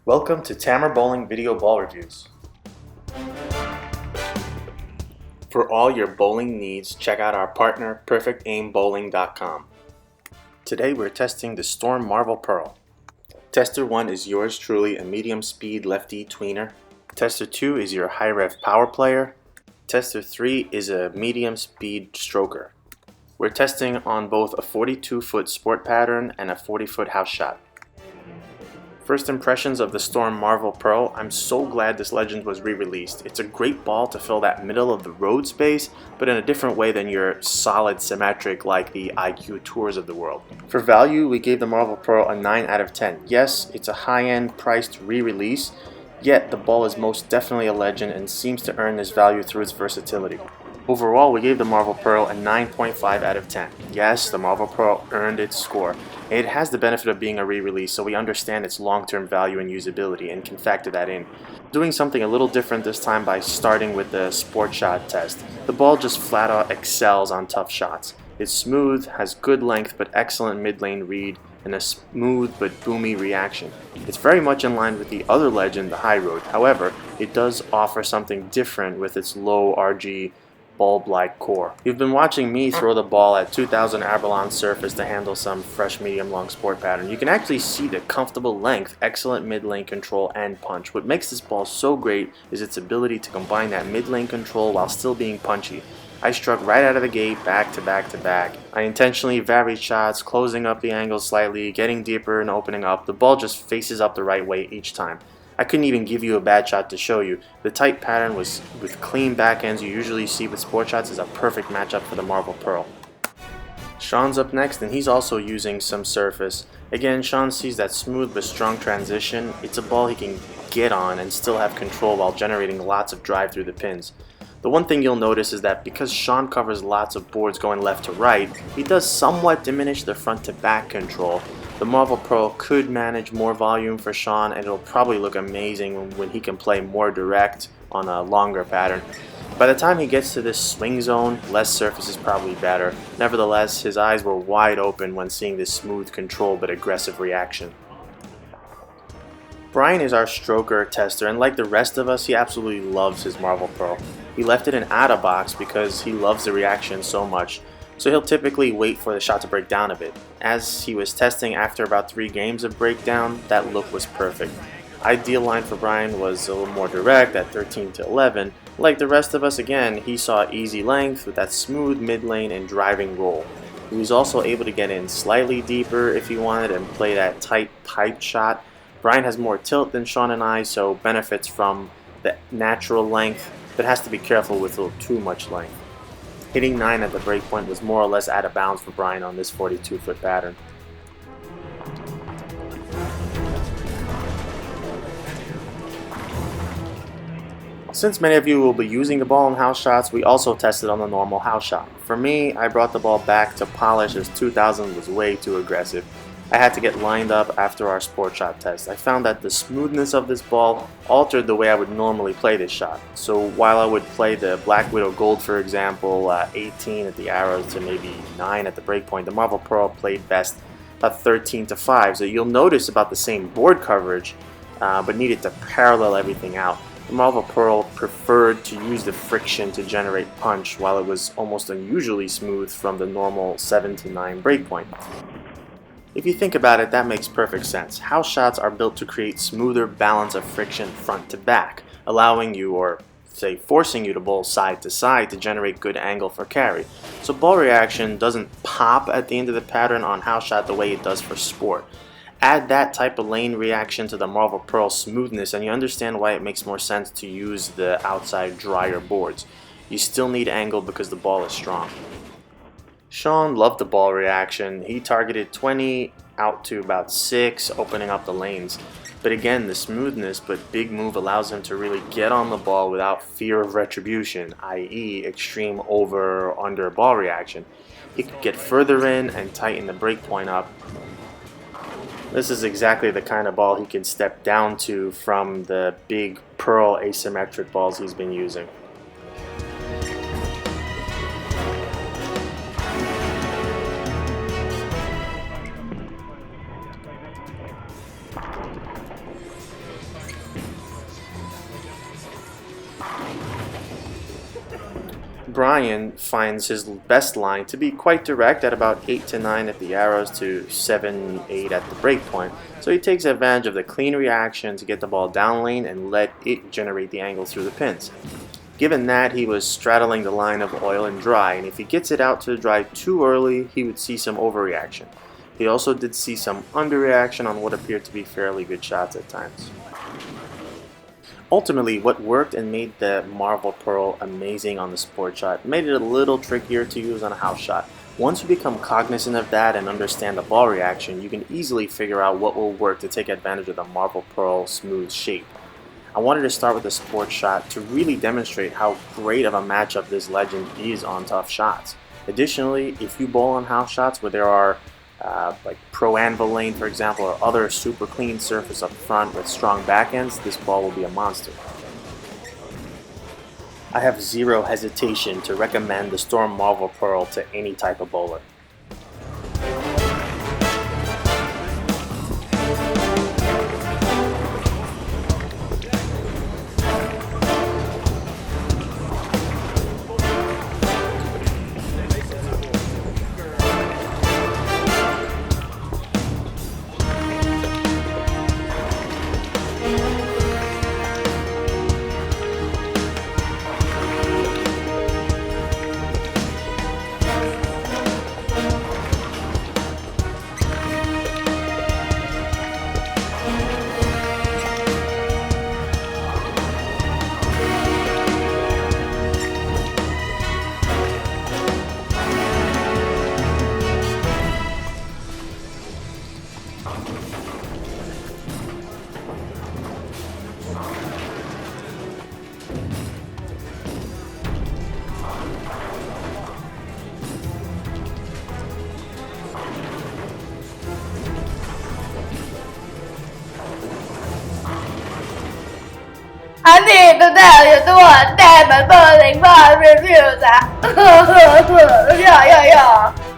Welcome to Tamer Bowling Video Ball Reviews. For all your bowling needs, check out our partner, PerfectAimBowling.com. Today we're testing the Storm Marvel Pearl. Tester 1 is yours truly, a medium speed lefty tweener. Tester 2 is your high rev power player. Tester 3 is a medium speed stroker. We're testing on both a 42-foot sport pattern and a 40-foot house shot. First impressions of the Storm Marvel Pearl. I'm so glad this legend was re-released. It's a great ball to fill that middle of the road space, but in a different way than your solid symmetric like the IQ Tours of the world. For value, we gave the Marvel Pearl a 9 out of 10. Yes, it's a high-end priced re-release, yet the ball is most definitely a legend and seems to earn this value through its versatility. Overall, we gave the Marvel Pearl a 9.5 out of 10. Yes, the Marvel Pearl earned its score. It has the benefit of being a re-release, so we understand its long-term value and usability and can factor that in. Doing something a little different this time by starting with the sport shot test. The ball just flat out excels on tough shots. It's smooth, has good length but excellent mid-lane read, and a smooth but boomy reaction. It's very much in line with the other legend, the High Road. However, it does offer something different with its low RG bulb-like core. You've been watching me throw the ball at 2000 Aberlon surface to handle some fresh medium-long sport pattern. You can actually see the comfortable length, excellent mid-lane control, and punch. What makes this ball so great is its ability to combine that mid-lane control while still being punchy. I struck right out of the gate, back to back to back. I intentionally varied shots, closing up the angle slightly, getting deeper and opening up. The ball just faces up the right way each time. I couldn't even give you a bad shot to show you. The tight pattern was with clean backends you usually see with sport shots is a perfect matchup for the Marvel Pearl. Sean's up next and he's also using some surface. Again, Sean sees that smooth but strong transition. It's a ball he can get on and still have control while generating lots of drive through the pins. The one thing you'll notice is that because Sean covers lots of boards going left to right, he does somewhat diminish the front to back control. The Marvel Pearl could manage more volume for Sean, and it'll probably look amazing when he can play more direct on a longer pattern. By the time he gets to this swing zone, less surface is probably better. Nevertheless, his eyes were wide open when seeing this smooth control but aggressive reaction. Bryan is our stroker tester, and like the rest of us, he absolutely loves his Marvel Pearl. He left it in out of box because he loves the reaction so much. So he'll typically wait for the shot to break down a bit. As he was testing after about 3 games of breakdown, that look was perfect. Ideal line for Bryan was a little more direct at 13 to 11. Like the rest of us again, he saw easy length with that smooth mid lane and driving roll. He was also able to get in slightly deeper if he wanted and play that tight pipe shot. Bryan has more tilt than Sean and I, so benefits from the natural length, but has to be careful with a little too much length. Hitting 9 at the breakpoint was more or less out of bounds for Bryan on this 42-foot pattern. Since many of you will be using the ball in house shots, we also tested on the normal house shot. For me, I brought the ball back to polish as 2000 was way too aggressive. I had to get lined up after our sport shot test. I found that the smoothness of this ball altered the way I would normally play this shot. So while I would play the Black Widow Gold, for example, 18 at the arrows to maybe 9 at the breakpoint, the Marvel Pearl played best about 13 to 5. So you'll notice about the same board coverage, but needed to parallel everything out. The Marvel Pearl preferred to use the friction to generate punch, while it was almost unusually smooth from the normal 7 to 9 breakpoint. If you think about it, that makes perfect sense. House shots are built to create smoother balance of friction front to back, allowing you, or say forcing you to bowl side to side to generate good angle for carry. So ball reaction doesn't pop at the end of the pattern on house shot the way it does for sport. Add that type of lane reaction to the Marvel Pearl smoothness and you understand why it makes more sense to use the outside drier boards. You still need angle because the ball is strong. Sean loved the ball reaction. He targeted 20 out to about 6, opening up the lanes. But again, the smoothness but big move allows him to really get on the ball without fear of retribution, i.e. extreme over or under ball reaction. He could get further in and tighten the breakpoint up. This is exactly the kind of ball he can step down to from the big Pearl asymmetric balls he's been using. Bryan finds his best line to be quite direct at about 8 to 9 at the arrows to 7, 8 at the break point, so he takes advantage of the clean reaction to get the ball down lane and let it generate the angle through the pins. Given that, he was straddling the line of oil and dry, and if he gets it out to the dry too early, he would see some overreaction. He also did see some underreaction on what appeared to be fairly good shots at times. Ultimately, what worked and made the Marvel Pearl amazing on the sport shot made it a little trickier to use on a house shot. Once you become cognizant of that and understand the ball reaction, you can easily figure out what will work to take advantage of the Marvel Pearl's smooth shape. I wanted to start with the sport shot to really demonstrate how great of a matchup this legend is on tough shots. Additionally, if you bowl on house shots where there are like pro anvil lane, for example, or other super clean surface up front with strong backends, this ball will be a monster. I have zero hesitation to recommend the Storm Marvel Pearl to any type of bowler. I need to tell you what Tamer Elbaga reviews. Yeah.